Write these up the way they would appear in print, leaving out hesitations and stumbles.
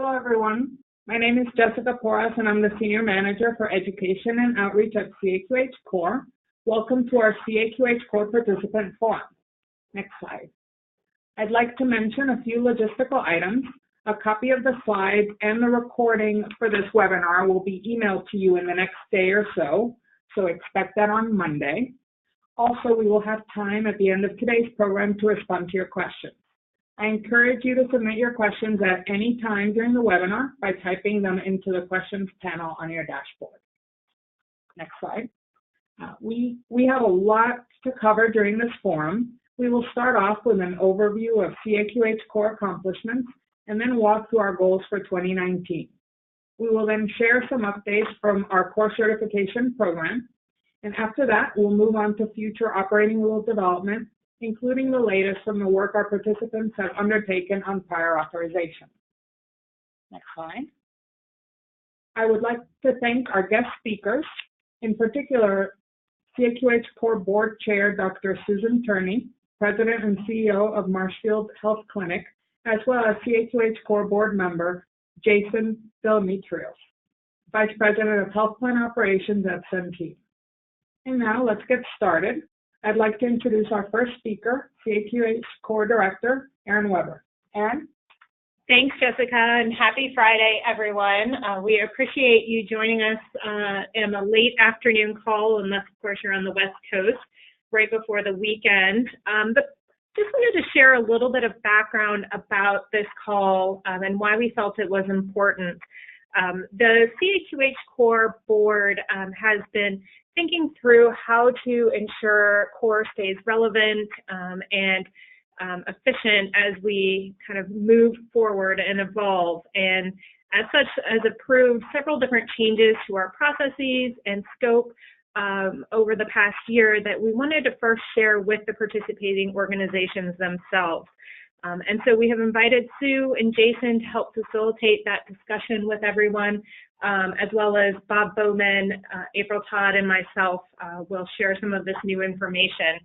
Hello, everyone. My name is Jessica Porras, and I'm the Senior Manager for Education and Outreach at CAQH Core. Welcome to our CAQH Core Participant Forum. Next slide. I'd like to mention a few logistical items. A copy of the slides and the recording for this webinar will be emailed to you in the next day or so expect that on Monday. Also, we will have time at the end of today's program to respond to your questions. I encourage you to submit your questions at any time during the webinar by typing them into the questions panel on your dashboard. Next slide. We have a lot to cover during this forum. We will start off with an overview of CAQH core accomplishments and then walk through our goals for 2019. We will then share some updates from our core certification program. And after that, we'll move on to future operating rule development, including the latest from the work our participants have undertaken on prior authorization. Next slide. I would like to thank our guest speakers, in particular, CAQH Core Board Chair, Dr. Susan Turney, President and CEO of Marshfield Health Clinic, as well as CAQH Core Board Member, Jason Dimitrios, Vice President of Health Plan Operations at Centene. And now let's get started. I'd like to introduce our first speaker, CAQH Core Director, Erin Weber. Erin? Thanks, Jessica, and happy Friday, everyone. We appreciate you joining us in a late afternoon call, unless, of course, you're on the West Coast, right before the weekend. But just wanted to share a little bit of background about this call and why we felt it was important. The CAQH Core Board has been thinking through how to ensure core stays relevant and efficient as we kind of move forward and evolve, and as such has approved several different changes to our processes and scope over the past year that we wanted to first share with the participating organizations themselves. And so we have invited Sue and Jason to help facilitate that discussion with everyone, as well as Bob Bowman, April Todd, and myself will share some of this new information.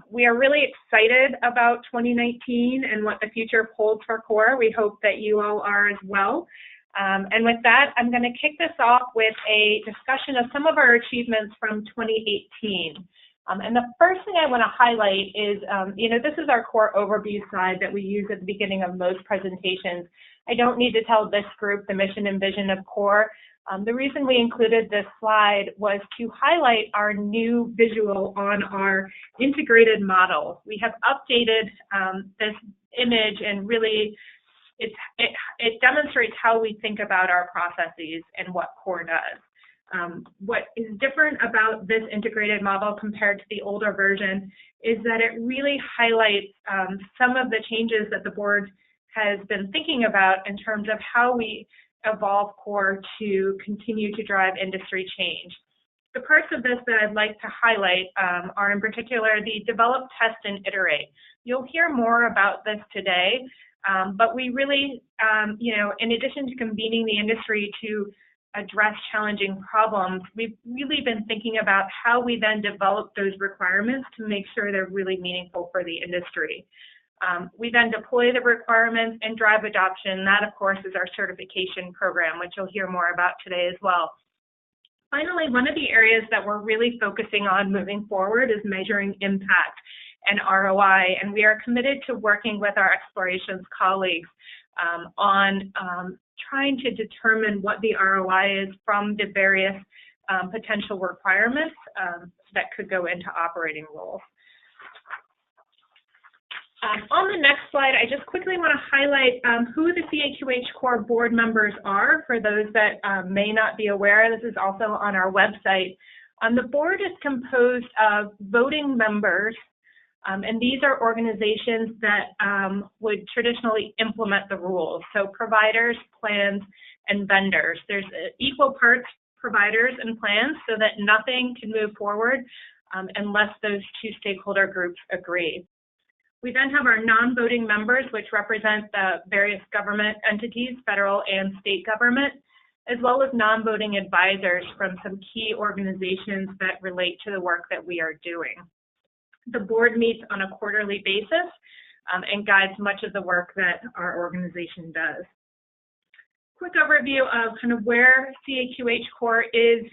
We are really excited about 2019 and what the future holds for CORE. We hope that you all are as well. And with that, I'm going to kick this off with a discussion of some of our achievements from 2018. And the first thing I want to highlight is, this is our core overview slide that we use at the beginning of most presentations. I don't need to tell this group the mission and vision of CORE. The reason we included this slide was to highlight our new visual on our integrated model. We have updated this image, and really it demonstrates how we think about our processes and what CORE does. What is different about this integrated model compared to the older version is that it really highlights some of the changes that the board has been thinking about in terms of how we evolve CORE to continue to drive industry change. The parts of this that I'd like to highlight are in particular the develop, test, and iterate. You'll hear more about this today, but we really, in addition to convening the industry to address challenging problems, we've really been thinking about how we then develop those requirements to make sure they're really meaningful for the industry. We then deploy the requirements and drive adoption. That, of course, is our certification program, which you'll hear more about today as well. Finally, one of the areas that we're really focusing on moving forward is measuring impact and ROI, and we are committed to working with our explorations colleagues on trying to determine what the ROI is from the various potential requirements that could go into operating rules. On the next slide, I just quickly want to highlight who the CAQH Core board members are for those that may not be aware. This is also on our website. The board is composed of voting members, and these are organizations that would traditionally implement the rules. So providers, plans, and vendors. There's equal parts providers and plans so that nothing can move forward unless those two stakeholder groups agree. We then have our non-voting members, which represent the various government entities, federal and state government, as well as non-voting advisors from some key organizations that relate to the work that we are doing. The board meets on a quarterly basis and guides much of the work that our organization does. quick overview of kind of where CAQH Core is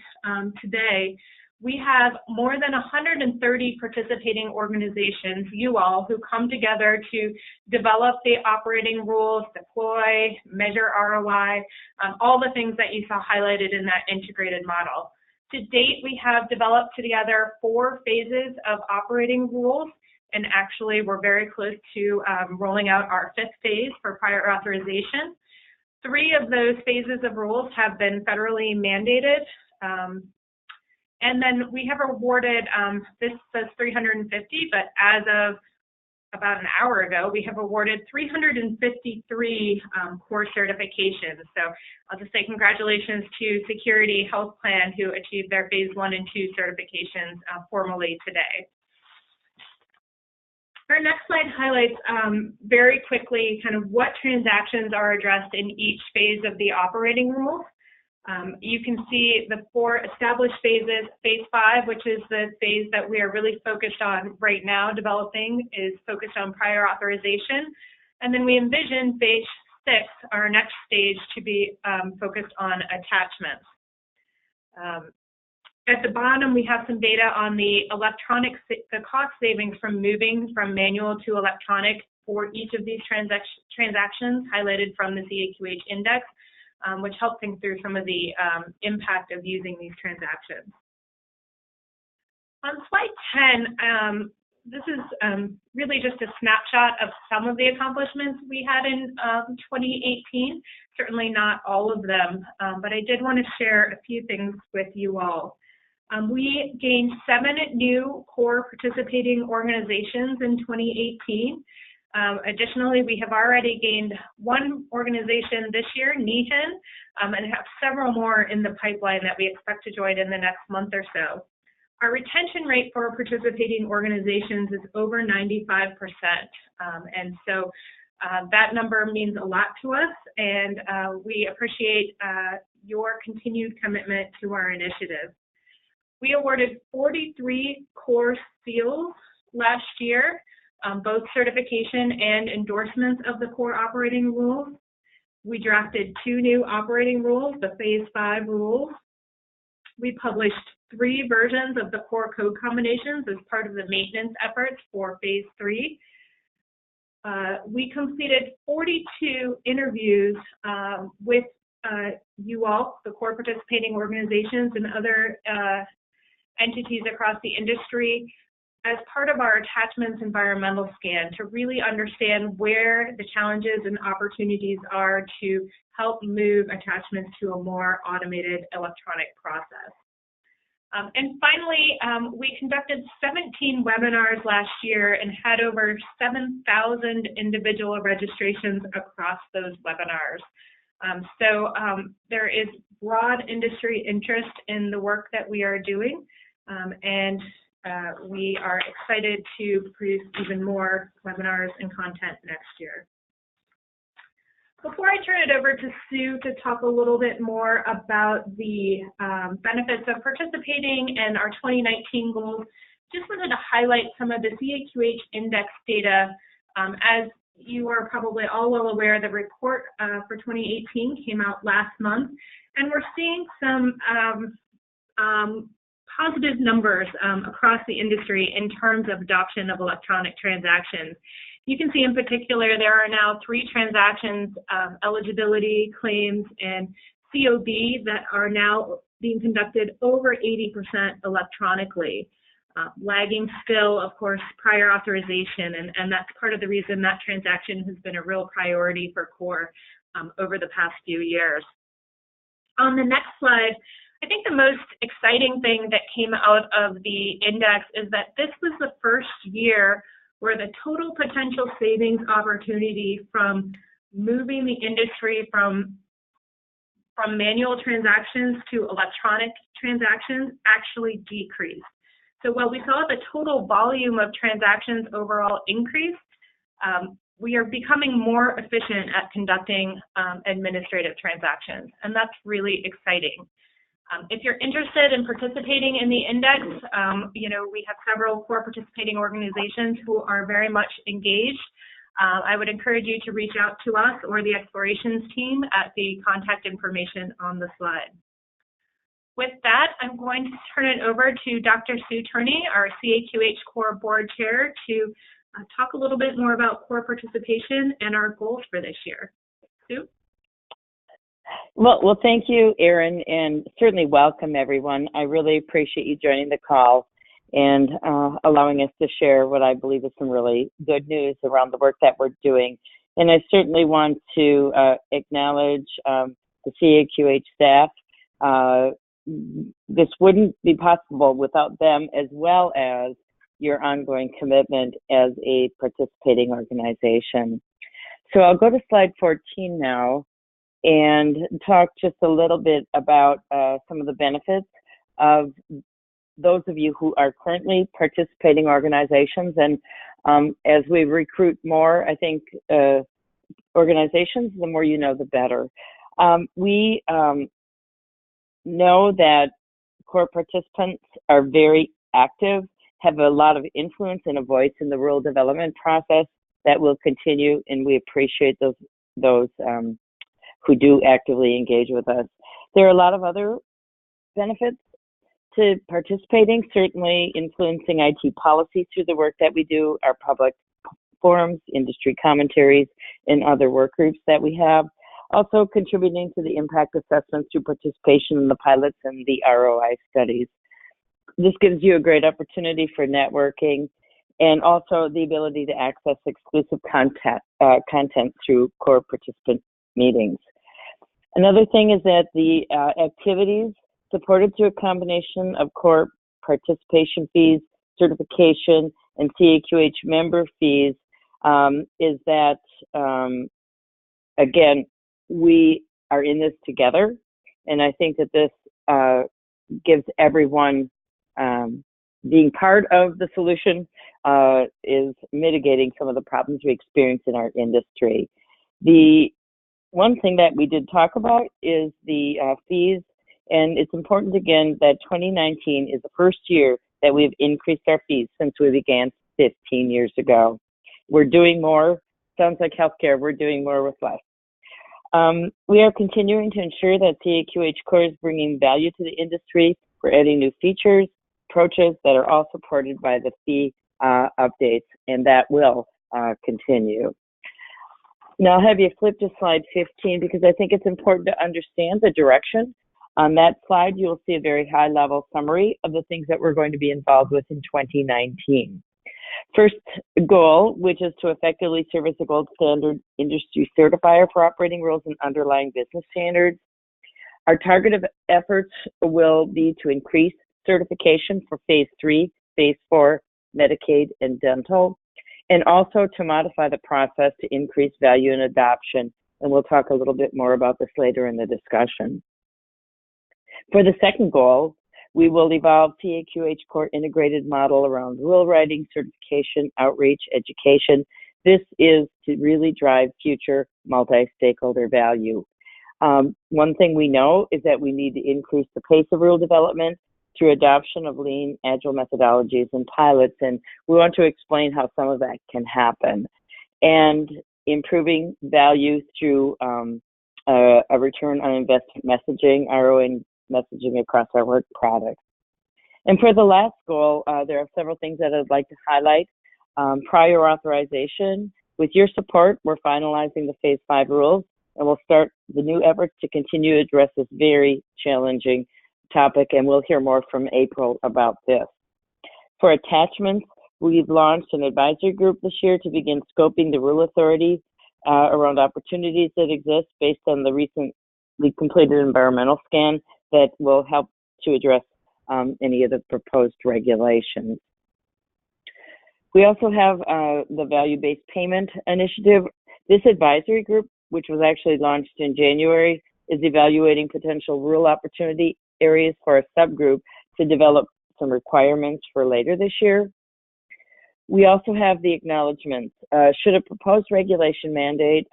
today. We have more than 130 participating organizations, you all, who come together to develop the operating rules, deploy, measure ROI, all the things that you saw highlighted in that integrated model. To date, we have developed together 4 phases of operating rules, and actually we're very close to rolling out our 5th phase for prior authorization. 3 of those phases of rules have been federally mandated. And then we have awarded, this says 350, but as of about an hour ago, we have awarded 353 core certifications. So I'll just say congratulations to Security Health Plan, who achieved their phase 1 and 2 certifications formally today. Our next slide highlights very quickly kind of what transactions are addressed in each phase of the operating rules. You can see the 4 established phases. Phase 5, which is the phase that we are really focused on right now developing, is focused on prior authorization. And then we envision phase 6, our next stage, to be focused on attachments. At the bottom, we have some data on the cost savings from moving from manual to electronic for each of these transactions highlighted from the CAQH index, which helps think through some of the impact of using these transactions. On slide 10, this is really just a snapshot of some of the accomplishments we had in 2018, certainly not all of them, but I did want to share a few things with you all. We gained 7 new core participating organizations in 2018. Additionally, we have already gained 1 organization this year, NEHAN, and have several more in the pipeline that we expect to join in the next month or so. Our retention rate for participating organizations is over 95%, and so that number means a lot to us, and we appreciate your continued commitment to our initiative. We awarded 43 core seals last year, both certification and endorsements of the core operating rules. We drafted 2 new operating rules, the phase 5 rules. We published 3 versions of the core code combinations as part of the maintenance efforts for phase 3. We completed 42 interviews with you all, the core participating organizations and other entities across the industry, as part of our attachments environmental scan to really understand where the challenges and opportunities are to help move attachments to a more automated electronic process. And finally, we conducted 17 webinars last year and had over 7,000 individual registrations across those webinars. So there is broad industry interest in the work that we are doing, and we are excited to produce even more webinars and content next year. Before I turn it over to Sue to talk a little bit more about the benefits of participating and our 2019 goals, just wanted to highlight some of the CAQH index data. As you are probably all well aware, the report for 2018 came out last month, and we're seeing some positive numbers across the industry in terms of adoption of electronic transactions. You can see in particular there are now 3 transactions, eligibility, claims, and COB that are now being conducted over 80% electronically. Lagging still, of course, prior authorization, and that's part of the reason that transaction has been a real priority for CORE over the past few years. On the next slide, I think the most exciting thing that came out of the index is that this was the first year where the total potential savings opportunity from moving the industry from manual transactions to electronic transactions actually decreased. So while we saw the total volume of transactions overall increase, we are becoming more efficient at conducting administrative transactions, and that's really exciting. If you're interested in participating in the index, we have several core participating organizations who are very much engaged. I would encourage you to reach out to us or the explorations team at the contact information on the slide. With that, I'm going to turn it over to Dr. Sue Turney, our CAQH Core Board Chair, to talk a little bit more about core participation and our goals for this year. Sue? Well, thank you, Erin, and certainly welcome, everyone. I really appreciate you joining the call and allowing us to share what I believe is some really good news around the work that we're doing. And I certainly want to acknowledge the CAQH staff. This wouldn't be possible without them, as well as your ongoing commitment as a participating organization. So I'll go to slide 14 now and talk just a little bit about some of the benefits of those of you who are currently participating organizations. And as we recruit more, I think, organizations, the more you know, the better. We know that core participants are very active, have a lot of influence and a voice in the rural development process that will continue, and we appreciate those who do actively engage with us. There are a lot of other benefits to participating, certainly influencing IT policy through the work that we do, our public forums, industry commentaries, and other work groups that we have. Also contributing to the impact assessments through participation in the pilots and the ROI studies. This gives you a great opportunity for networking and also the ability to access exclusive content through core participant meetings. Another thing is that the activities supported through a combination of core participation fees, certification, and CAQH member fees is that, again, we are in this together, and I think that this gives everyone being part of the solution is mitigating some of the problems we experience in our industry. The one thing that we did talk about is the fees, and it's important again that 2019 is the first year that we've increased our fees since we began 15 years ago. We're doing more. Sounds like healthcare. We're doing more with less. We are continuing to ensure that CAQH Core is bringing value to the industry. We're adding new features, approaches that are all supported by the fee updates, and that will continue. Now I'll have you flip to slide 15 because I think it's important to understand the direction. On that slide, you'll see a very high-level summary of the things that we're going to be involved with in 2019. First goal, which is to effectively serve as a gold standard industry certifier for operating rules and underlying business standards. Our target of efforts will be to increase certification for phase 3, phase 4, Medicaid, and dental, and also to modify the process to increase value and adoption. And we'll talk a little bit more about this later in the discussion. For the second goal, we will evolve CAQH Core integrated model around rule writing, certification, outreach, education. This is to really drive future multi-stakeholder value. One thing we know is that we need to increase the pace of rule development through adoption of lean, agile methodologies and pilots, and we want to explain how some of that can happen. And improving value through a return on investment messaging, ROI messaging across our work products. And for the last goal, there are several things that I'd like to highlight. Prior authorization. With your support, we're finalizing the phase 5 rules, and we'll start the new efforts to continue to address this very challenging topic, and we'll hear more from April about this. For attachments, we've launched an advisory group this year to begin scoping the rule authority around opportunities that exist based on the recently completed environmental scan that will help to address any of the proposed regulations. We also have the value-based payment initiative. This advisory group, which was actually launched in January, is evaluating potential rule opportunity areas for a subgroup to develop some requirements for later this year. We also have the acknowledgements. Should a proposed regulation mandate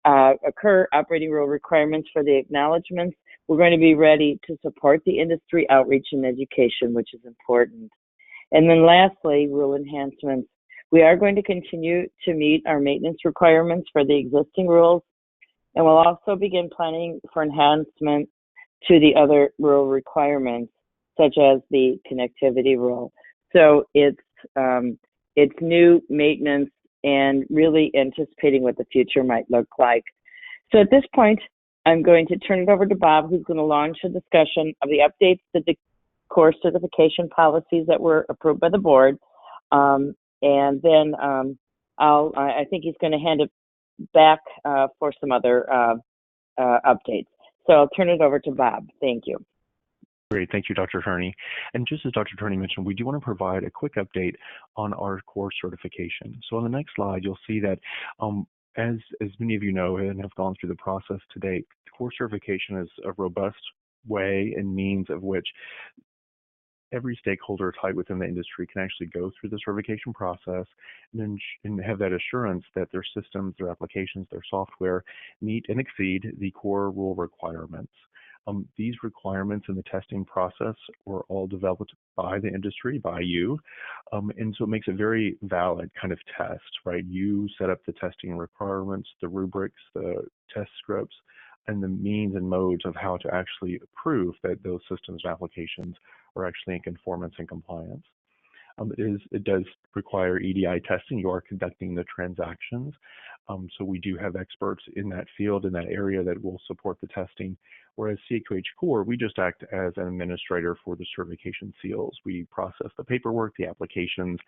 occur, operating rule requirements for the acknowledgements, we're going to be ready to support the industry outreach and education, which is important. And then lastly, rule enhancements. We are going to continue to meet our maintenance requirements for the existing rules, and we'll also begin planning for enhancement to the other rule requirements, such as the connectivity rule. So it's new maintenance and really anticipating what the future might look like. So at this point, I'm going to turn it over to Bob, who's going to launch a discussion of the updates to the core certification policies that were approved by the board. And then I think he's going to hand it back for some other updates. So I'll turn it over to Bob. Thank you. Great, thank you, Dr. Turney. And just as Dr. Turney mentioned, we do want to provide a quick update on our core certification. So on the next slide, you'll see that as many of you know and have gone through the process to date, core certification is a robust way and means of which every stakeholder type within the industry can actually go through the certification process and have that assurance that their systems, their applications, their software meet and exceed the core rule requirements. These requirements in the testing process were all developed by the industry, by you, and so it makes a very valid kind of test, right? You set up the testing requirements, the rubrics, the test scripts, and the means and modes of how to actually prove that those systems and applications are actually in conformance and compliance. It does require EDI testing. You are conducting the transactions. So we do have experts in that field, in that area, that will support the testing. Whereas CAQH Core, we just act as an administrator for the certification seals. We process the paperwork, the applications,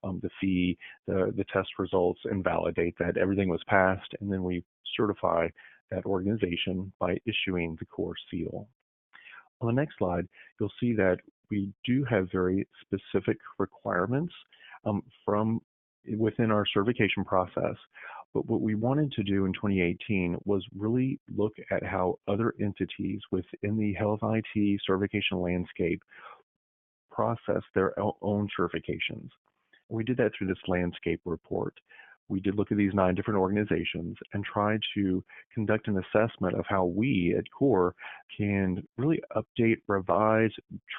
the fee, the test results, and validate that everything was passed, and then we certify that organization by issuing the core seal. On the next slide, you'll see that we do have very specific requirements from within our certification process. But what we wanted to do in 2018 was really look at how other entities within the health IT certification landscape process their own certifications. We did that through this landscape report. We did look at these 9 different organizations and try to conduct an assessment of how we at CORE can really update, revise,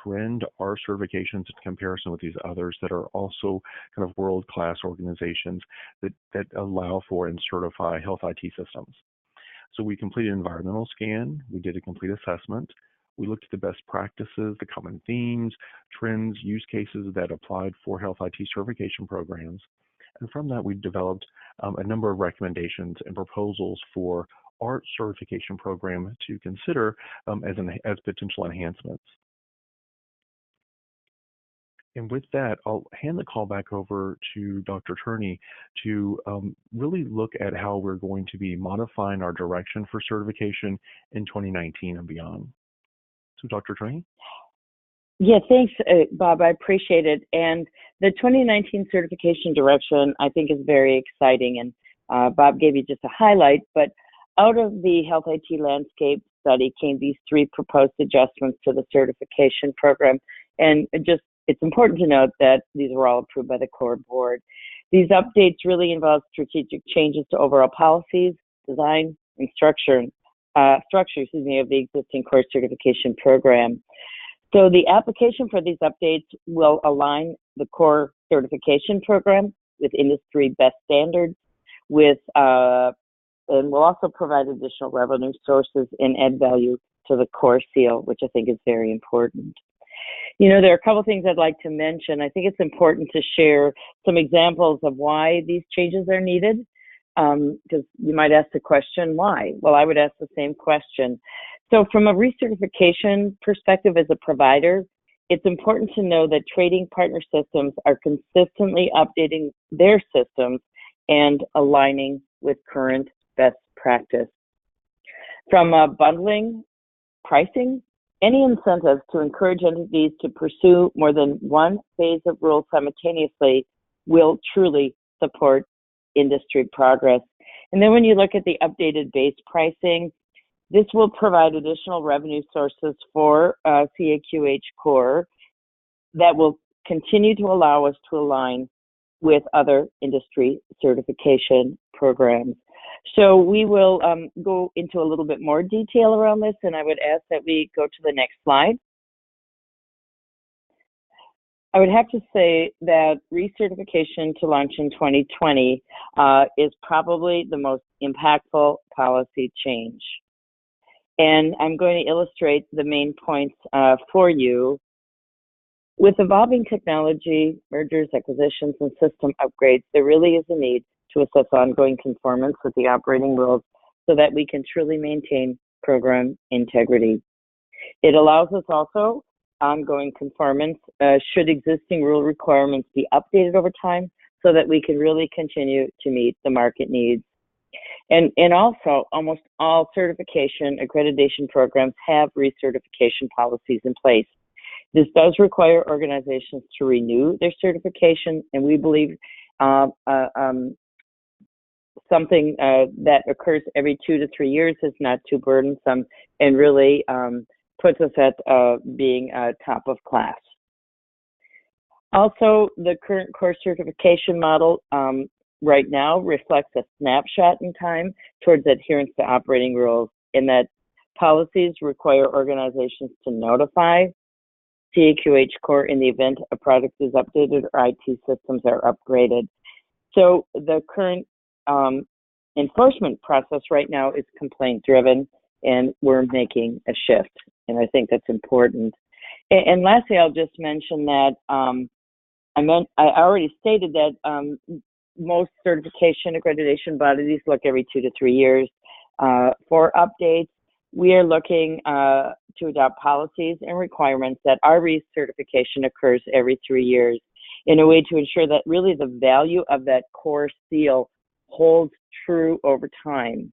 trend our certifications in comparison with these others that are also kind of world-class organizations that allow for and certify health IT systems. So we completed an environmental scan, we did a complete assessment, we looked at the best practices, the common themes, trends, use cases that applied for health IT certification programs. And from that, we developed a number of recommendations and proposals for our certification program to consider as potential enhancements. And with that, I'll hand the call back over to Dr. Turney to really look at how we're going to be modifying our direction for certification in 2019 and beyond. So Dr. Turney? Yeah, thanks, Bob. I appreciate it. And the 2019 certification direction, I think, is very exciting. And Bob gave you just a highlight, but out of the health IT landscape study came these 3 proposed adjustments to the certification program. And it's important to note that these were all approved by the core board. These updates really involve strategic changes to overall policies, design, and structure of the existing core certification program. So the application for these updates will align the core certification program with industry best standards, and will also provide additional revenue sources and add value to the core seal, which I think is very important. You know, there are a couple of things I'd like to mention. I think it's important to share some examples of why these changes are needed, because you might ask the question, why? Well, I would ask the same question. So from a recertification perspective as a provider, it's important to know that trading partner systems are consistently updating their systems and aligning with current best practice. From bundling, pricing, any incentives to encourage entities to pursue more than one phase of rules simultaneously will truly support industry progress. And then when you look at the updated base pricing, this will provide additional revenue sources for CAQH Core that will continue to allow us to align with other industry certification programs. So we will go into a little bit more detail around this, and I would ask that we go to the next slide. I would have to say that recertification to launch in 2020 is probably the most impactful policy change. And I'm going to illustrate the main points for you. With evolving technology, mergers, acquisitions, and system upgrades, there really is a need to assess ongoing conformance with the operating rules so that we can truly maintain program integrity. It allows us also ongoing conformance should existing rule requirements be updated over time so that we can really continue to meet the market needs. And also, almost all certification accreditation programs have recertification policies in place. This does require organizations to renew their certification, and we believe something that occurs every 2 to 3 years is not too burdensome and really puts us at being top of class. Also, the current core certification model right now reflects a snapshot in time towards adherence to operating rules, in that policies require organizations to notify CAQH core in the event a product is updated or IT systems are upgraded. So the current enforcement process right now is complaint driven, and we're making a shift, and I think that's important. And lastly, I'll just mention that I already stated that most certification accreditation bodies look every 2 to 3 years for updates. We are looking to adopt policies and requirements that our recertification occurs every 3 years in a way to ensure that really the value of that core seal holds true over time.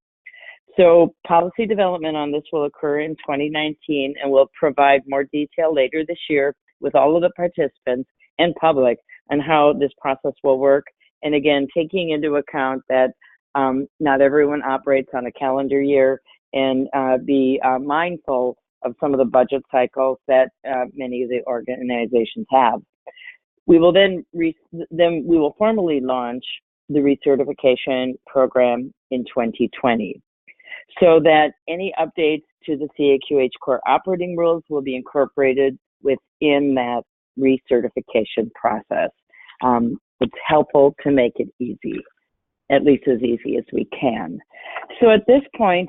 So policy development on this will occur in 2019, and we'll provide more detail later this year with all of the participants and public on how this process will work. And again, taking into account that not everyone operates on a calendar year, and be mindful of some of the budget cycles that many of the organizations have. We will then we will formally launch the recertification program in 2020, so that any updates to the CAQH core operating rules will be incorporated within that recertification process. It's helpful to make it easy, at least as easy as we can. So at this point,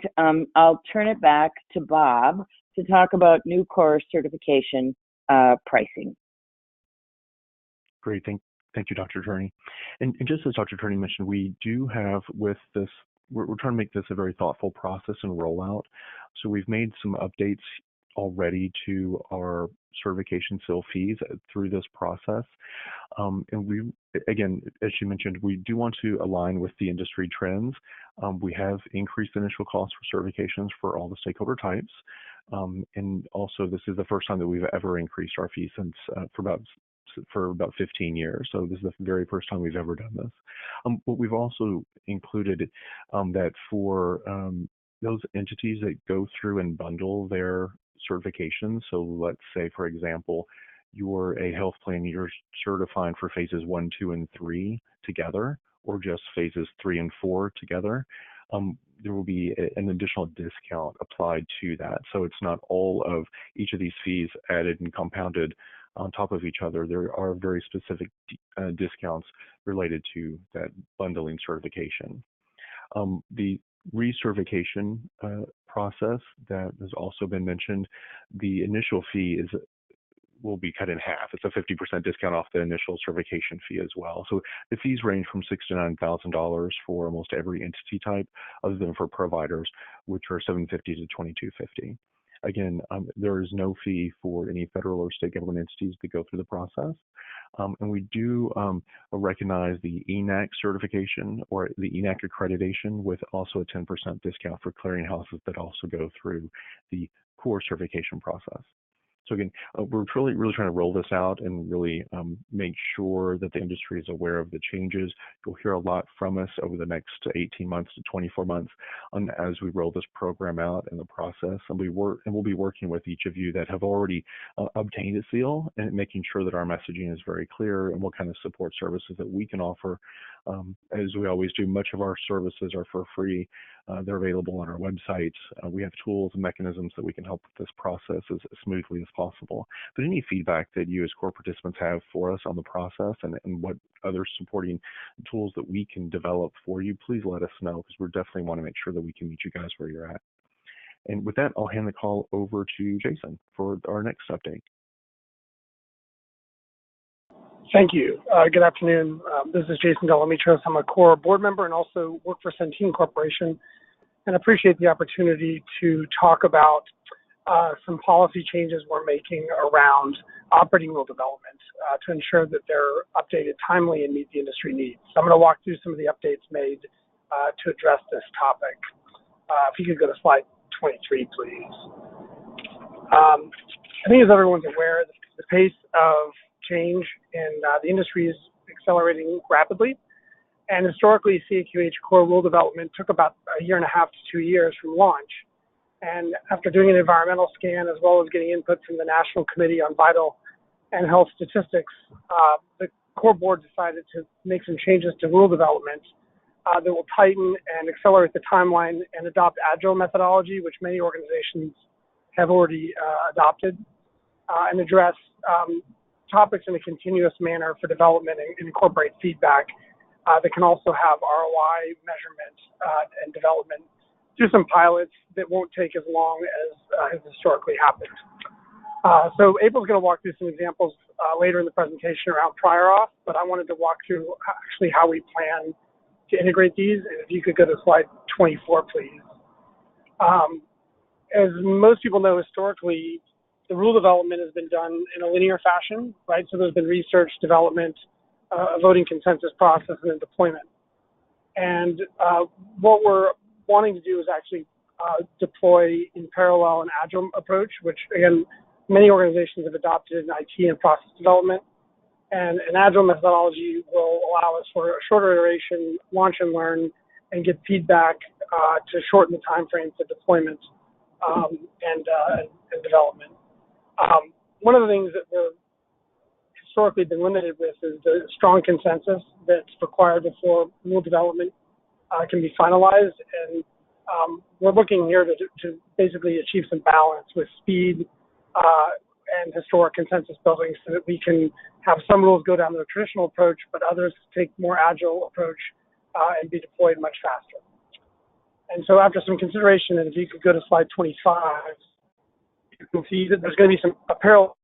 I'll turn it back to Bob to talk about new core certification pricing. Great, thank you, Dr. Turney. And just as Dr. Turney mentioned, we do have with this, we're trying to make this a very thoughtful process and rollout. So we've made some updates already to our certification seal fees through this process. And we, again, as you mentioned, we do want to align with the industry trends. We have increased initial costs for certifications for all the stakeholder types. And also, this is the first time that we've ever increased our fees since for about 15 years. So this is the very first time we've ever done this. But we've also included that for those entities that go through and bundle their certifications. So let's say, for example, you're a health plan, you're certifying for phases 1, 2, and 3 together, or just phases 3 and 4 together. There will be an additional discount applied to that. So it's not all of each of these fees added and compounded on top of each other. There are very specific discounts related to that bundling certification. The recertification process that has also been mentioned, the initial fee will be cut in half. It's a 50% discount off the initial certification fee as well. So the fees range from $6,000 to $9,000 for almost every entity type, other than for providers, which are $750 to $2,250. Again, there is no fee for any federal or state government entities that go through the process. And we do recognize the ENAC certification or the ENAC accreditation with also a 10% discount for clearinghouses that also go through the core certification process. So again, we're really trying to roll this out and really make sure that the industry is aware of the changes. You'll hear a lot from us over the next 18 months to 24 months as we roll this program out in the process. And we'll be working with each of you that have already obtained a seal and making sure that our messaging is very clear and what kind of support services that we can offer. As we always do, much of our services are for free, They're available on our website. We have tools and mechanisms that we can help with this process as smoothly as possible. But any feedback that you as core participants have for us on the process and what other supporting tools that we can develop for you, please let us know, because we definitely want to make sure that we can meet you guys where you're at. And with that, I'll hand the call over to Jason for our next update. Thank you. Good afternoon. This is Jason Delamitros. I'm a core board member and also work for Centene Corporation, and appreciate the opportunity to talk about some policy changes we're making around operating rule development to ensure that they're updated timely and meet the industry needs. So I'm going to walk through some of the updates made to address this topic. If you could go to slide 23, please. I think as everyone's aware, the pace of change in the industry is accelerating rapidly. And historically, CAQH core rule development took about a year and a half to 2 years from launch. And after doing an environmental scan, as well as getting input from the National Committee on Vital and Health Statistics, the core board decided to make some changes to rule development that will tighten and accelerate the timeline and adopt agile methodology, which many organizations have already adopted, and address topics in a continuous manner for development and incorporate feedback that can also have ROI measurement and development through some pilots that won't take as long as has historically happened. So April's going to walk through some examples later in the presentation around prior auth, but I wanted to walk through actually how we plan to integrate these. And if you could go to slide 24, please. As most people know, historically, the rule development has been done in a linear fashion, right? So there's been research, development, a voting consensus process, and then deployment. And what we're wanting to do is actually deploy in parallel an agile approach, which again, many organizations have adopted in IT and process development. And an agile methodology will allow us for a shorter iteration, launch and learn, and get feedback to shorten the time frame for deployment and development. One of the things that we're historically been limited with is the strong consensus that's required before rule development can be finalized. And we're looking here to basically achieve some balance with speed and historic consensus building so that we can have some rules go down the traditional approach, but others take more agile approach and be deployed much faster. And so after some consideration, and if you could go to slide 25, you can see that there's going to be some parallel.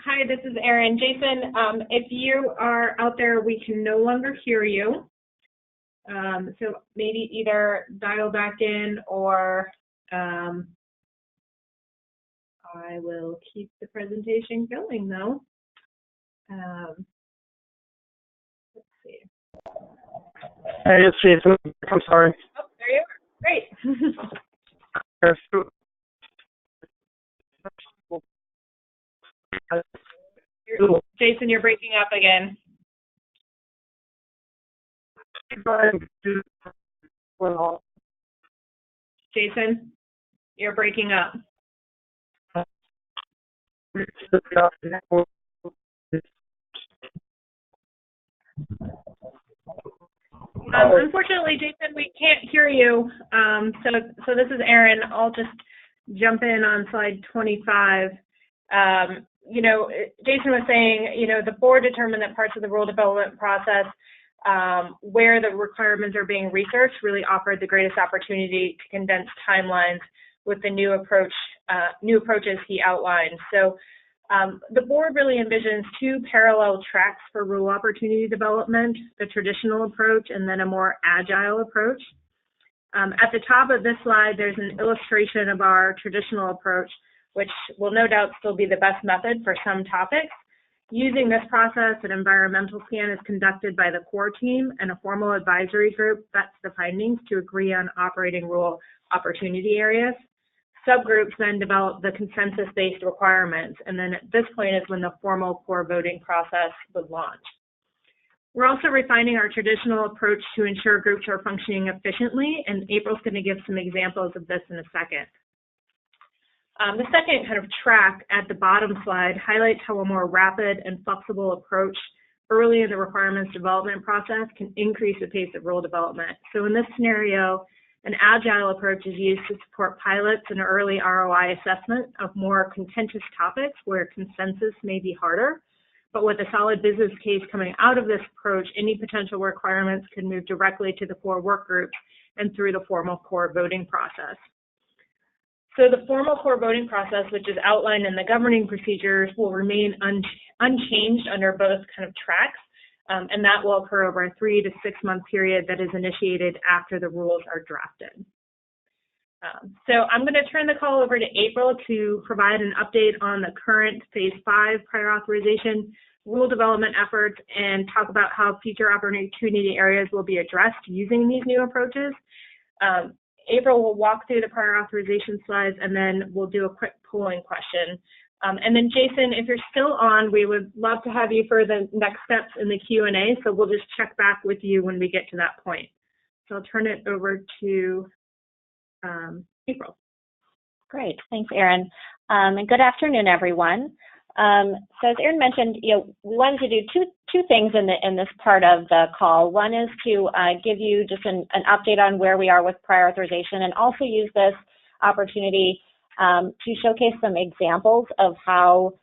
Hi, this is Erin. Jason, if you are out there, we can no longer hear you. So maybe either dial back in or I will keep the presentation going though. Let's see. Hey, it's Jason. I'm sorry. Oh, there you are. Great. Jason, you're breaking up again. Jason, you're breaking up. Unfortunately, Jason, we can't hear you. So this is Erin. I'll just jump in on slide 25. You know, Jason was saying, you know, the board determined that parts of the rule development process where the requirements are being researched really offered the greatest opportunity to condense timelines with the new approaches he outlined. So the board really envisions two parallel tracks for rule opportunity development, the traditional approach and then a more agile approach. At the top of this slide, there's an illustration of our traditional approach, which will no doubt still be the best method for some topics. Using this process, an environmental scan is conducted by the core team, and a formal advisory group vets the findings to agree on operating rule opportunity areas. Subgroups then develop the consensus-based requirements, and then at this point is when the formal core voting process would launch. We're also refining our traditional approach to ensure groups are functioning efficiently, and April's going to give some examples of this in a second. The second kind of track at the bottom slide highlights how a more rapid and flexible approach early in the requirements development process can increase the pace of rule development. So in this scenario, an agile approach is used to support pilots and early ROI assessment of more contentious topics where consensus may be harder. But with a solid business case coming out of this approach, any potential requirements can move directly to the core work groups and through the formal core voting process. So the formal core voting process, which is outlined in the governing procedures, will remain unchanged under both kind of tracks, and that will occur over a 3 to 6 month period that is initiated after the rules are drafted. So I'm going to turn the call over to April to provide an update on the current Phase 5 prior authorization rule development efforts and talk about how future opportunity areas will be addressed using these new approaches. April will walk through the prior authorization slides, and then we'll do a quick polling question. And then Jason, if you're still on, we would love to have you for the next steps in the Q&A, so we'll just check back with you when we get to that point. So I'll turn it over to April. Great, thanks, Erin. And good afternoon, everyone. So as Erin mentioned, we wanted to do two things in this part of the call. One is to give you just an update on where we are with prior authorization, and also use this opportunity to showcase some examples of how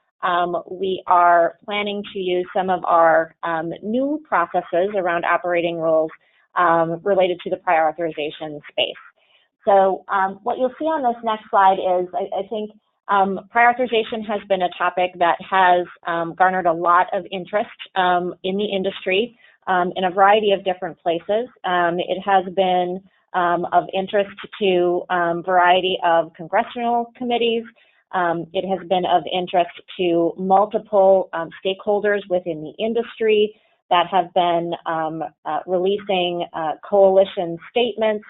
we are planning to use some of our new processes around operating rules related to the prior authorization space. So what you'll see on this next slide is, I think, prior authorization has been a topic that has garnered a lot of interest in the industry in a variety of different places. It has been of interest to a variety of congressional committees. It has been of interest to multiple stakeholders within the industry that have been releasing coalition statements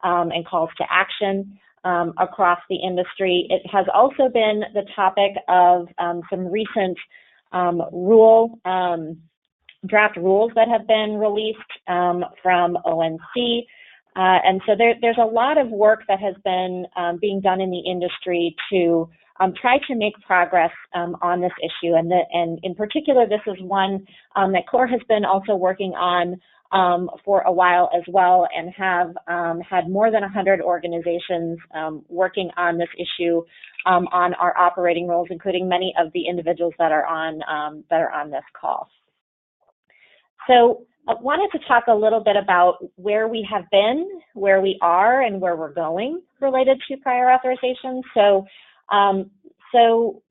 and calls to action across the industry. It has also been the topic of some recent draft rules that have been released from ONC. And so there's a lot of work that has been being done in the industry to try to make progress on this issue. And in particular, this is one that CORE has been also working on for a while as well, and have had more than 100 organizations working on this issue on our operating rules, including many of the individuals that are on this call. So I wanted to talk a little bit about where we have been, where we are, and where we're going related to prior authorization. So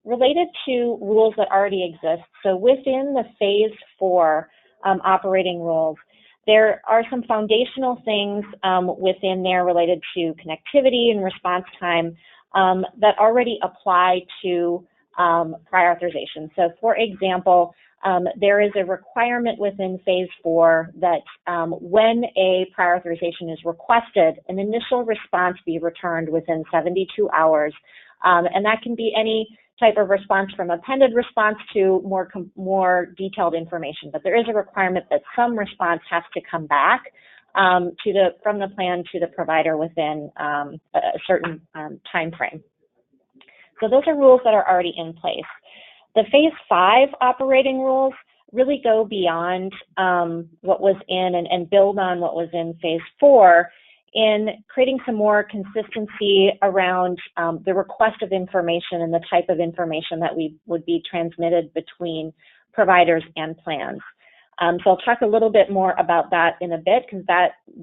related to rules that already exist, so within the Phase 4 operating rules, there are some foundational things within there related to connectivity and response time that already apply to prior authorization. So for example, there is a requirement within Phase 4 that when a prior authorization is requested, an initial response be returned within 72 hours. And that can be any type of response, from appended response to more detailed information. But there is a requirement that some response has to come back from the plan to the provider within a certain time frame. So those are rules that are already in place. The Phase 5 operating rules really go beyond what was in and build on what was in Phase 4 in creating some more consistency around the request of information and the type of information that would be transmitted between providers and plans. So I'll talk a little bit more about that in a bit, because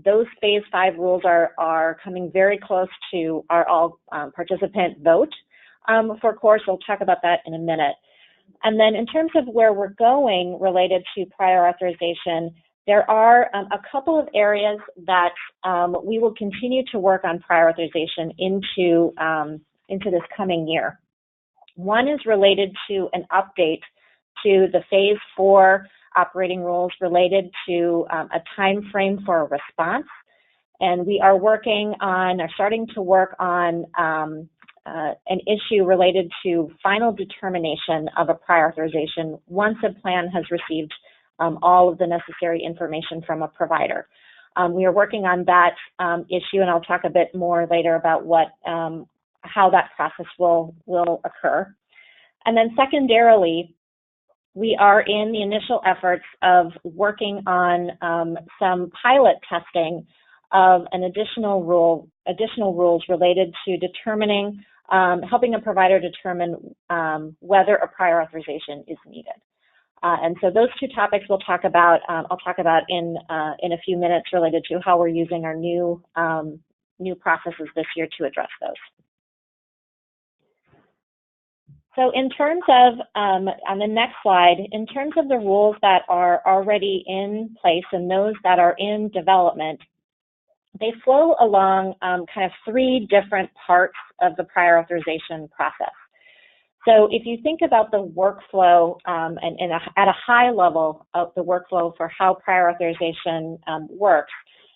those Phase 5 rules are coming very close to our all participant vote for CORE, so I'll talk about that in a minute. And then in terms of where we're going related to prior authorization, there are a couple of areas that we will continue to work on prior authorization into this coming year. One is related to an update to the Phase 4 operating rules related to a time frame for a response. And we are starting to work on an issue related to final determination of a prior authorization once a plan has received all of the necessary information from a provider. We are working on that issue, and I'll talk a bit more later about how that process will occur. And then secondarily, we are in the initial efforts of working on some pilot testing of an additional rules related to determining, helping a provider determine whether a prior authorization is needed. And so those two topics we'll talk about, I'll talk about in a few minutes related to how we're using our new processes this year to address those. So in terms of, on the next slide, in terms of the rules that are already in place and those that are in development, they flow along kind of three different parts of the prior authorization process. So if you think about the workflow at a high level of the workflow for how prior authorization works,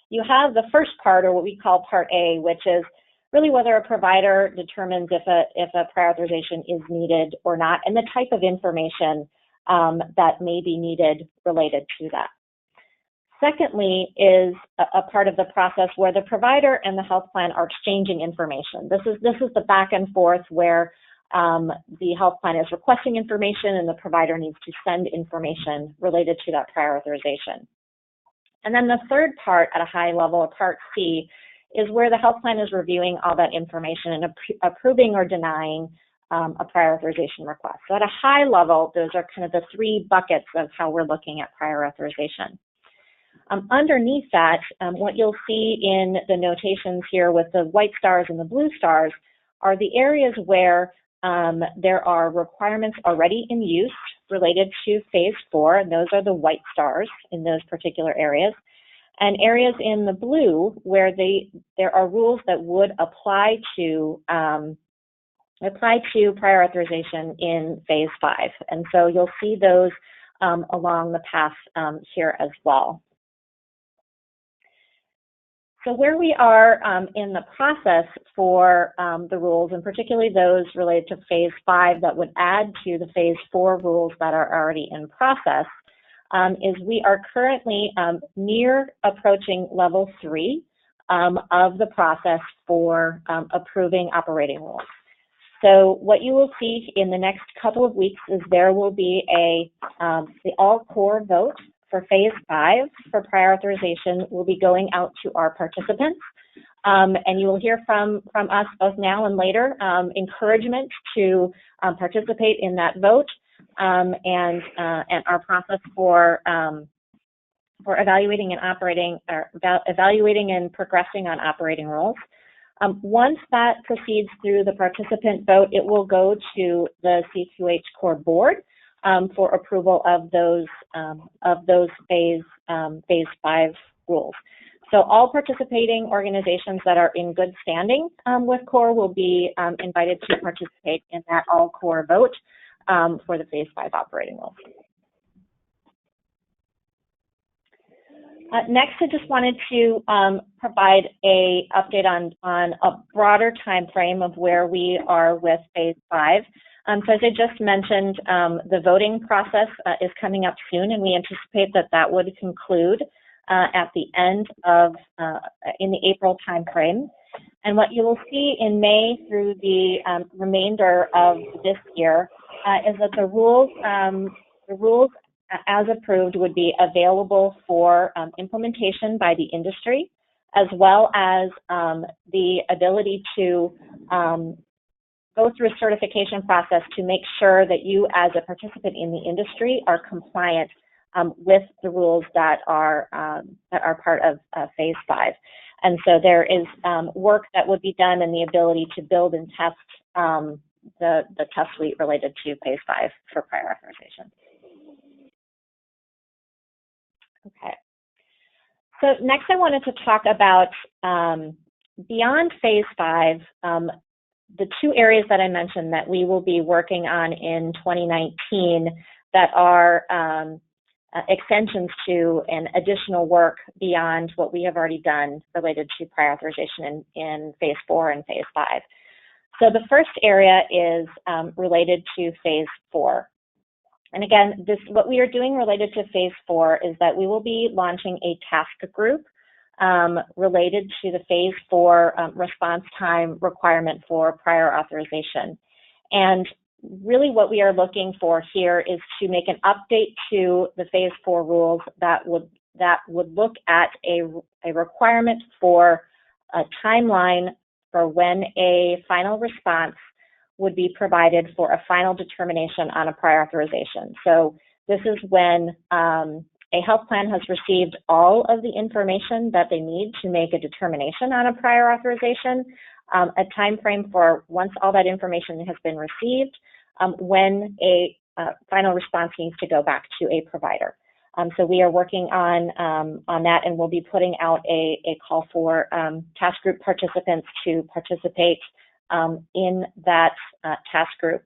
you have the first part, or what we call Part A, which is really whether a provider determines if a prior authorization is needed or not, and the type of information that may be needed related to that. Secondly is a part of the process where the provider and the health plan are exchanging information. This is the back and forth where the health plan is requesting information and the provider needs to send information related to that prior authorization. And then the third part at a high level, Part C, is where the health plan is reviewing all that information and approving or denying a prior authorization request. So at a high level, those are kind of the three buckets of how we're looking at prior authorization. Underneath that, what you'll see in the notations here with the white stars and the blue stars are the areas where there are requirements already in use related to Phase 4, and those are the white stars in those particular areas. And areas in the blue where there are rules that would apply to prior authorization in Phase 5. And so you'll see those along the path here as well. So where we are in the process for the rules, and particularly those related to Phase 5 that would add to the Phase 4 rules that are already in process, is we are currently near approaching level 3 of the process for approving operating rules. So what you will see in the next couple of weeks is there will be the all-core vote for Phase 5 for prior authorization will be going out to our participants. And you will hear from us both now and later encouragement to participate in that vote and our process for evaluating and progressing on operating rules. Once that proceeds through the participant vote, it will go to the CAQH core board for approval of those Phase 5 rules. So all participating organizations that are in good standing with CORE will be invited to participate in that all-core vote for the Phase 5 operating rules. Next, I just wanted to provide an update on a broader time frame of where we are with Phase 5. So as I just mentioned, the voting process is coming up soon, and we anticipate that would conclude at the end of, in the April timeframe. And what you will see in May through the remainder of this year is that the rules as approved would be available for implementation by the industry, as well as the ability to go through a certification process to make sure that you as a participant in the industry are compliant with the rules that are part of Phase 5. And so there is work that would be done and the ability to build and test the test suite related to Phase 5 for prior authorization. Okay. So next I wanted to talk about beyond Phase 5, the two areas that I mentioned that we will be working on in 2019 that are extensions to and additional work beyond what we have already done related to prior authorization in Phase 4 and Phase 5. So the first area is related to Phase 4. And again, what we are doing related to Phase 4 is that we will be launching a task group related to the phase 4 response time requirement for prior authorization. And really what we are looking for here is to make an update to the phase 4 rules that would look at a requirement for a timeline for when a final response would be provided for a final determination on a prior authorization. So this is when a health plan has received all of the information that they need to make a determination on a prior authorization, a time frame for once all that information has been received, when a final response needs to go back to a provider. So we are working on that, and we'll be putting out a call for task group participants to participate in that task group.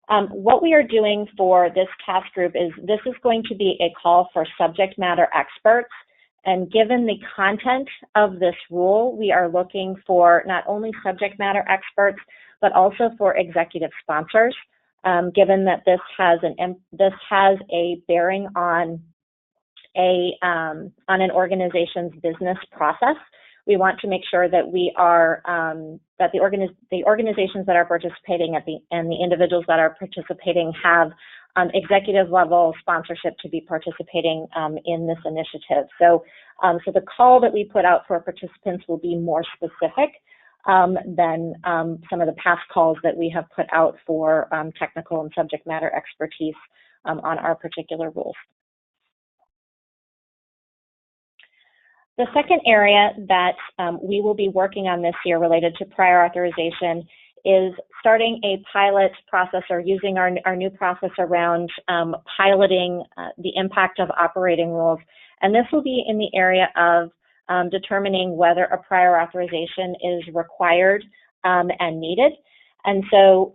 What we are doing for this task group is this is going to be a call for subject matter experts. And given the content of this rule, we are looking for not only subject matter experts, but also for executive sponsors. Given that this has a bearing on an organization's business process, we want to make sure that we are that the organizations that are participating and the individuals that are participating have executive level sponsorship to be participating in this initiative. So the call that we put out for participants will be more specific than some of the past calls that we have put out for technical and subject matter expertise on our particular rules. The second area that we will be working on this year related to prior authorization is starting a pilot process or using our new process around piloting the impact of operating rules. And this will be in the area of determining whether a prior authorization is required and needed. And so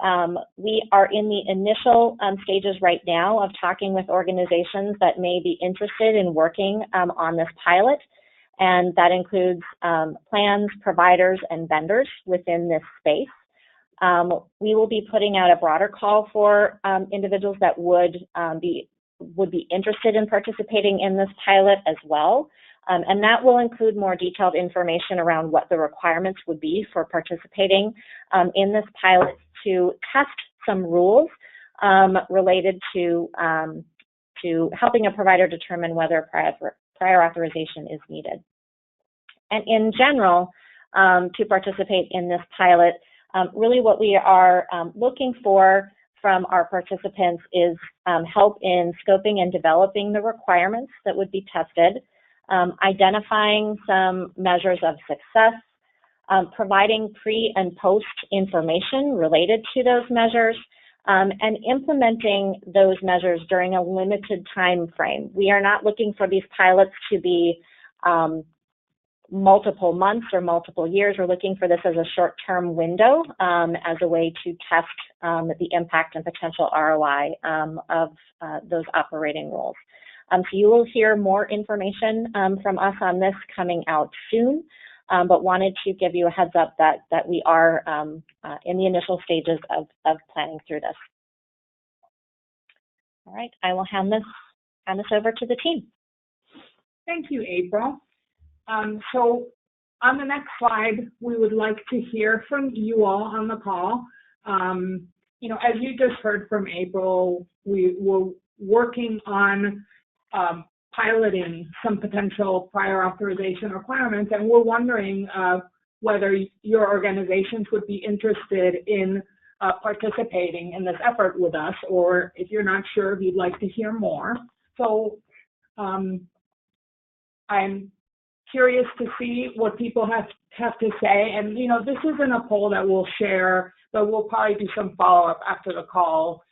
we are in the initial stages right now of talking with organizations that may be interested in working on this pilot. And that includes plans, providers, and vendors within this space. We will be putting out a broader call for individuals that would be interested in participating in this pilot as well. And that will include more detailed information around what the requirements would be for participating in this pilot to test some rules related to helping a provider determine whether prior authorization is needed. And in general, to participate in this pilot, really what we are looking for from our participants is help in scoping and developing the requirements that would be tested, identifying some measures of success, providing pre and post information related to those measures, and implementing those measures during a limited time frame. We are not looking for these pilots to be multiple months or multiple years. We're looking for this as a short-term window as a way to test the impact and potential ROI of those operating rules. So you will hear more information from us on this coming out soon, but wanted to give you a heads up that we are in the initial stages of planning through this. All right, I will hand this over to the team. Thank you, April. So on the next slide, we would like to hear from you all on the call. You know, as you just heard from April, we were working on piloting some potential prior authorization requirements, and we're wondering whether your organizations would be interested in participating in this effort with us, or if you're not sure, if you'd like to hear more. So I'm curious to see what people have to say. And, you know, this isn't a poll that we'll share, but we'll probably do some follow-up after the call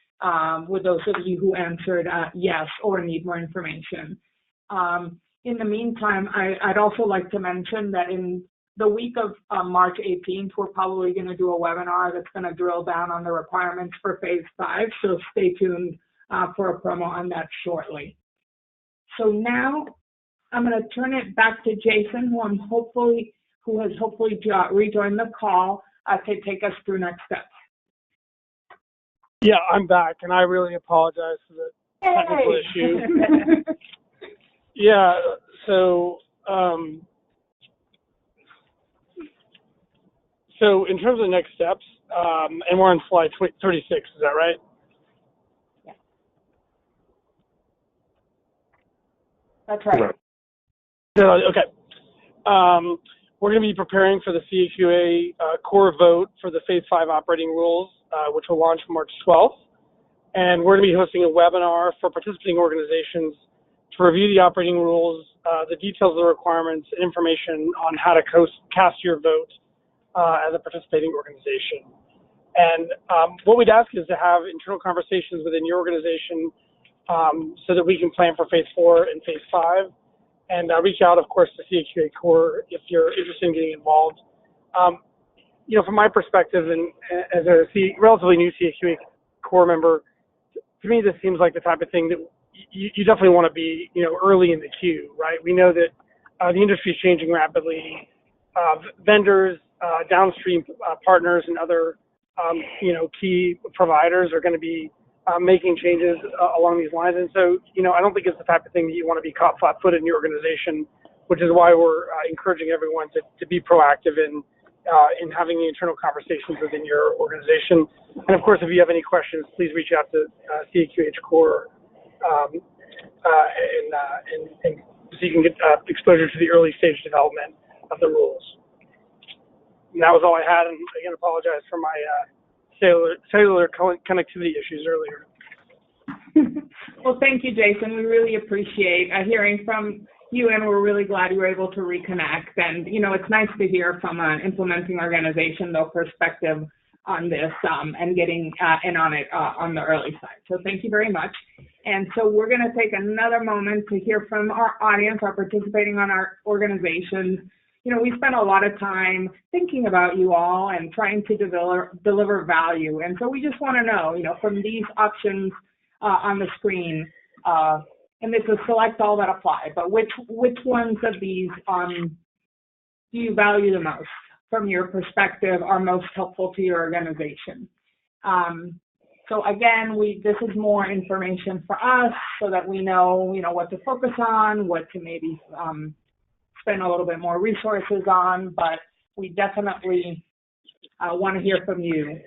with those of you who answered yes or need more information. In the meantime, I'd also like to mention that in the week of March 18th, we're probably going to do a webinar that's going to drill down on the requirements for phase 5. So stay tuned for a promo on that shortly. So now I'm going to turn it back to Jason, who has hopefully rejoined the call to take us through next steps. Yeah, I'm back, and I really apologize for the technical issue. Yeah, so So in terms of next steps, and we're on slide 36, is that right? Yeah. That's right. Okay. We're going to be preparing for the CAQA core vote for the Phase 5 operating rules, which will launch March 12th. And we're going to be hosting a webinar for participating organizations to review the operating rules, the details of the requirements, and information on how to cast your vote as a participating organization. And what we'd ask is to have internal conversations within your organization so that we can plan for Phase 4 and Phase 5. And reach out, of course, to CAQH Core if you're interested in getting involved. You know, from my perspective, and as a relatively new CAQH Core member, to me, this seems like the type of thing that you definitely want to be, you know, early in the queue, right? We know that the industry is changing rapidly. Vendors, downstream partners, and other, you know, key providers are going to be making changes along these lines. And so, you know, I don't think it's the type of thing that you want to be caught flat-footed in your organization, which is why we're encouraging everyone to be proactive in having the internal conversations within your organization. And of course, if you have any questions, please reach out to CAQH Core and so you can get exposure to the early stage development of the rules. And that was all I had, and again, apologize for my cellular connectivity issues earlier. Well, thank you, Jason. We really appreciate hearing from you, and we're really glad you were able to reconnect. And, you know, it's nice to hear from an implementing organization, though, perspective on this and getting in on it on the early side. So thank you very much. And so we're going to take another moment to hear from our audience, our participating on our organizations. You know, we spent a lot of time thinking about you all and trying to deliver value. And so we just want to know, you know, from these options on the screen, and this is select all that apply, but which ones of these do you value the most from your perspective, are most helpful to your organization? So again, this is more information for us so that we know, you know, what to focus on, what to maybe spend a little bit more resources on, but we definitely want to hear from you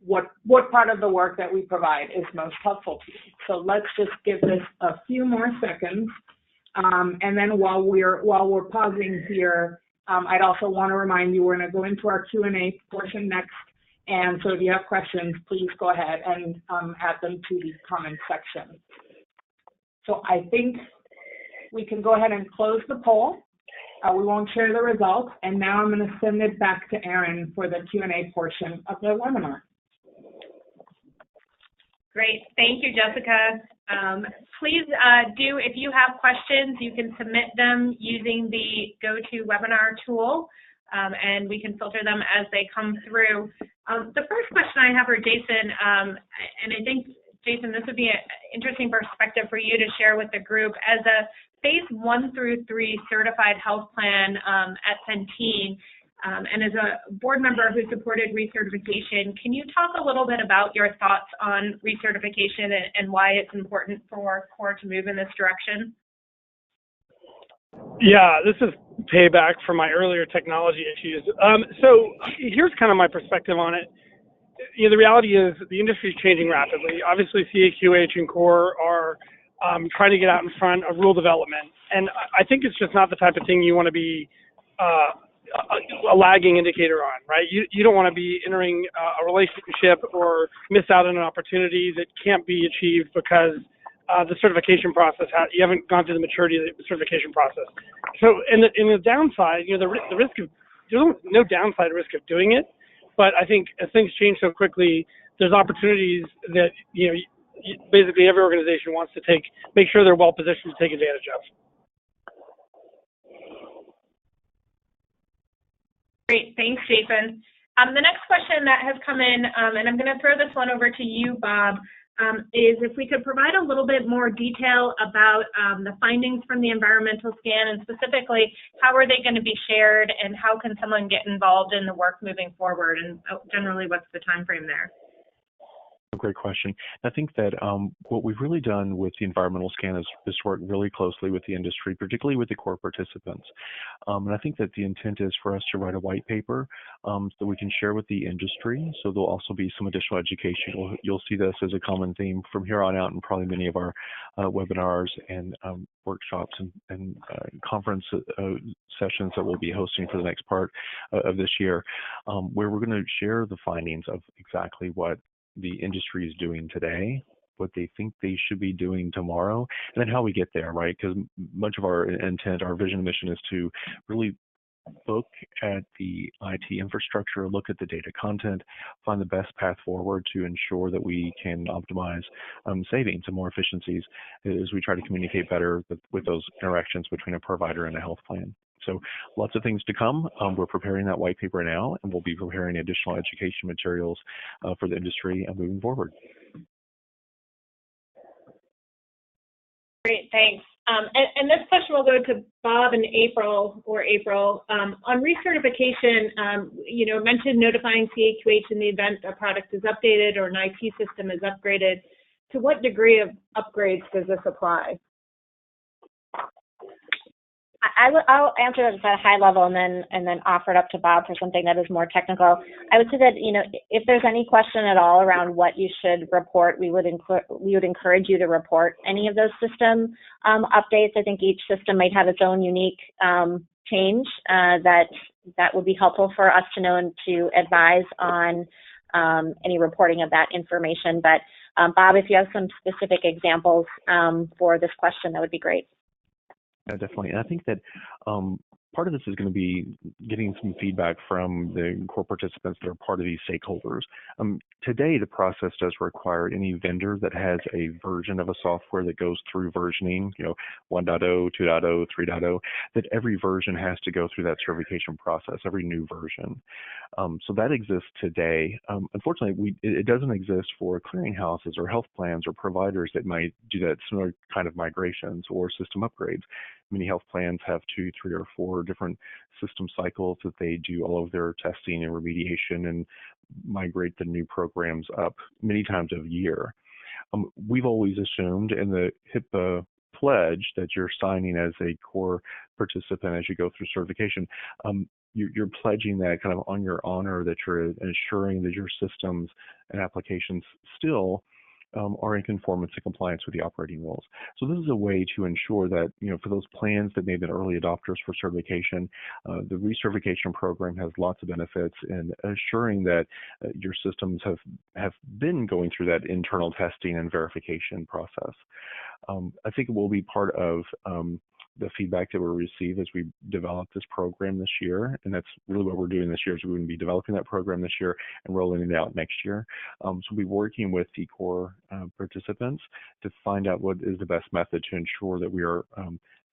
what part of the work that we provide is most helpful to you. So let's just give this a few more seconds, and then while we're pausing here, I'd also want to remind you we're going to go into our Q&A portion next, and so if you have questions, please go ahead and add them to the comment section. So I think we can go ahead and close the poll. We won't share the results, and now I'm going to send it back to Erin for the Q&A portion of the webinar. Great, thank you, Jessica. Please do, if you have questions, you can submit them using the GoToWebinar tool, and we can filter them as they come through. The first question I have for Jason, and I think, Jason, this would be an interesting perspective for you to share with the group. As a Phase 1 through 3 certified health plan at Centene, and as a board member who supported recertification, can you talk a little bit about your thoughts on recertification and why it's important for CORE to move in this direction? Yeah, this is payback for my earlier technology issues. So here's kind of my perspective on it. You know, the reality is the industry is changing rapidly. Obviously, CAQH and CORE are trying to get out in front of rule development. And I think it's just not the type of thing you want to be a lagging indicator on, right? You don't want to be entering a relationship or miss out on an opportunity that can't be achieved because the certification process, you haven't gone through the maturity of the certification process. So in the downside, you know, the risk of, there's no downside risk of doing it. But I think as things change so quickly, there's opportunities that, you know, basically every organization wants to make sure they're well positioned to take advantage of. Great, thanks, Jason. The next question that has come in, and I'm going to throw this one over to you, Bob, is if we could provide a little bit more detail about the findings from the environmental scan, and specifically, how are they going to be shared, and how can someone get involved in the work moving forward, and generally, what's the time frame there? Great question. I think that what we've really done with the environmental scan is work really closely with the industry, particularly with the core participants. And I think that the intent is for us to write a white paper that we can share with the industry. So there'll also be some additional education. You'll see this as a common theme from here on out in probably many of our webinars and workshops and conference sessions that we'll be hosting for the next part of this year, where we're going to share the findings of exactly what the industry is doing today, what they think they should be doing tomorrow, and then how we get there, right? Because much of our intent, our vision and mission is to really look at the IT infrastructure, look at the data content, find the best path forward to ensure that we can optimize savings and more efficiencies as we try to communicate better with those interactions between a provider and a health plan. So lots of things to come. We're preparing that white paper now, and we'll be preparing additional education materials for the industry moving forward. Great, thanks. And this question will go to Bob and April, on recertification, mentioned notifying CAQH in the event a product is updated or an IT system is upgraded. To what degree of upgrades does this apply? I'll answer this at a high level and then offer it up to Bob for something that is more technical. I would say that, if there's any question at all around what you should report, we would encourage you to report any of those system updates. I think each system might have its own unique change that would be helpful for us to know and to advise on any reporting of that information. But Bob, if you have some specific examples for this question, that would be great. Yeah, definitely. And I think that part of this is going to be getting some feedback from the core participants that are part of these stakeholders. Today, the process does require any vendor that has a version of a software that goes through versioning, 1.0, 2.0, 3.0, that every version has to go through that certification process, every new version. So that exists today. Unfortunately, it doesn't exist for clearinghouses or health plans or providers that might do that similar kind of migrations or system upgrades. Many health plans have 2, 3, or 4 different system cycles that they do all of their testing and remediation and migrate the new programs up many times a year. We've always assumed in the HIPAA pledge that you're signing as a core participant as you go through certification. You're pledging that kind of on your honor that you're ensuring that your systems and applications still are in conformance and compliance with the operating rules. So this is a way to ensure that, for those plans that may have been early adopters for certification, the recertification program has lots of benefits in assuring that your systems have been going through that internal testing and verification process. I think it will be part of the feedback that we'll receive as we develop this program this year. And that's really what we're doing this year, is we're going to be developing that program this year and rolling it out next year. So we'll be working with the core participants to find out what is the best method to ensure that we are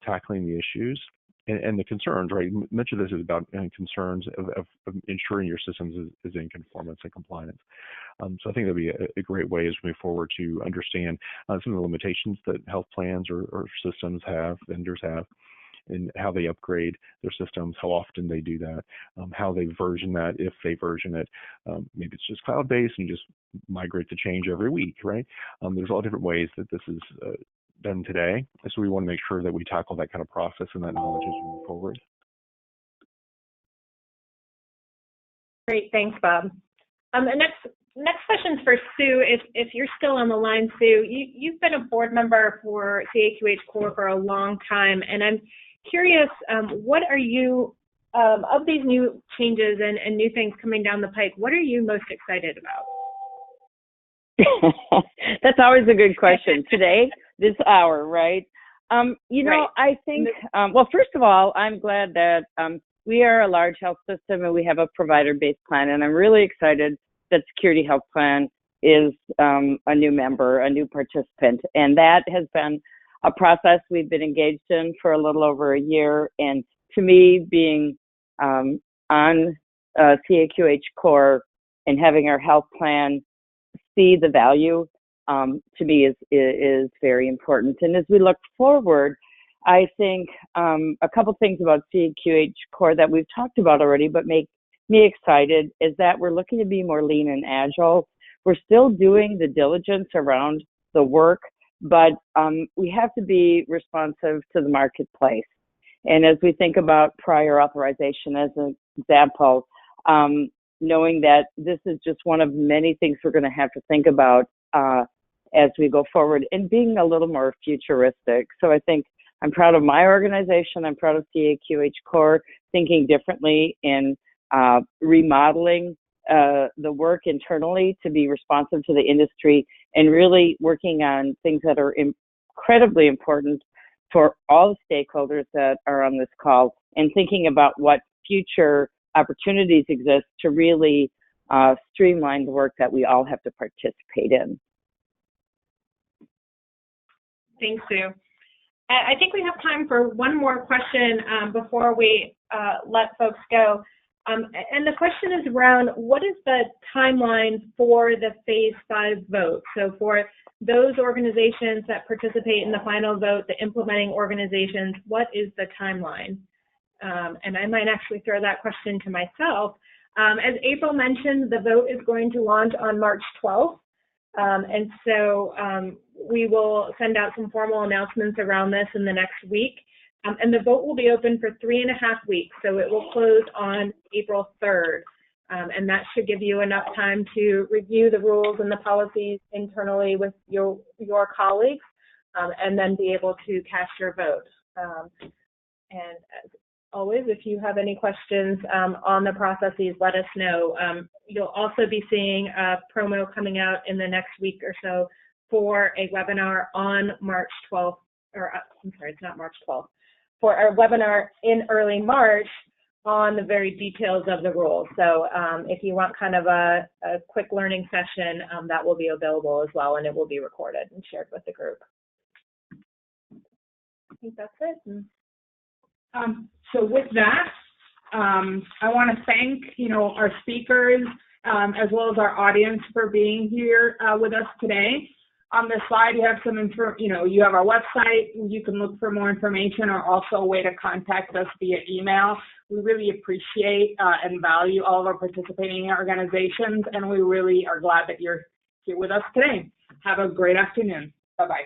tackling the issues and the concerns, right? Much of this is about concerns of ensuring your systems is in conformance and compliance. So I think that'll be a great way as we move forward to understand some of the limitations that health plans or systems have, vendors have, and how they upgrade their systems, how often they do that, how they version that, if they version it. Maybe it's just cloud-based and you just migrate the change every week, right? There's a lot of different ways that this is done today. So we want to make sure that we tackle that kind of process and that knowledge as we move forward. Great, thanks, Bob. The next question's for Sue. If you're still on the line, Sue, you've been a board member for CAQH Core for a long time, and I'm curious, what are you, of these new changes and new things coming down the pike, what are you most excited about? That's always a good question. Today, this hour, right? Right. I think, well, first of all, I'm glad that we are a large health system and we have a provider-based plan, and I'm really excited that Security Health Plan is a new member, a new participant, and that has been a process we've been engaged in for a little over a year. And to me, being on CAQH Core and having our health plan see the value, to me is very important. And as we look forward, I think a couple things about CAQH Core that we've talked about already, but make me excited, is that we're looking to be more lean and agile. We're still doing the diligence around the work, but we have to be responsive to the marketplace. And as we think about prior authorization as an example, knowing that this is just one of many things we're going to have to think about as we go forward, and being a little more futuristic. So I think I'm proud of my organization. I'm proud of CAQH Core thinking differently in remodeling the work internally to be responsive to the industry, and really working on things that are incredibly important for all stakeholders that are on this call, and thinking about what future opportunities exist to really streamline the work that we all have to participate in. Thanks, Sue. I think we have time for one more question before we let folks go. And the question is around, what is the timeline for the Phase 5 vote? So for those organizations that participate in the final vote, the implementing organizations, what is the timeline? And I might actually throw that question to myself. As April mentioned, the vote is going to launch on March 12th. And so we will send out some formal announcements around this in the next week. And the vote will be open for 3.5 weeks. So it will close on April 3rd. And that should give you enough time to review the rules and the policies internally with your colleagues, and then be able to cast your vote. And as always, if you have any questions on the processes, let us know. You'll also be seeing a promo coming out in the next week or so for a webinar on March 12th, or I'm sorry, it's not March 12th, for our webinar in early March on the very details of the rules. So if you want kind of a quick learning session, that will be available as well, and it will be recorded and shared with the group. I think that's it. So with that, I want to thank, our speakers as well as our audience for being here with us today. On this slide, you have some you have our website. You can look for more information, or also a way to contact us via email. We really appreciate and value all of our participating organizations, and we really are glad that you're here with us today. Have a great afternoon. Bye-bye.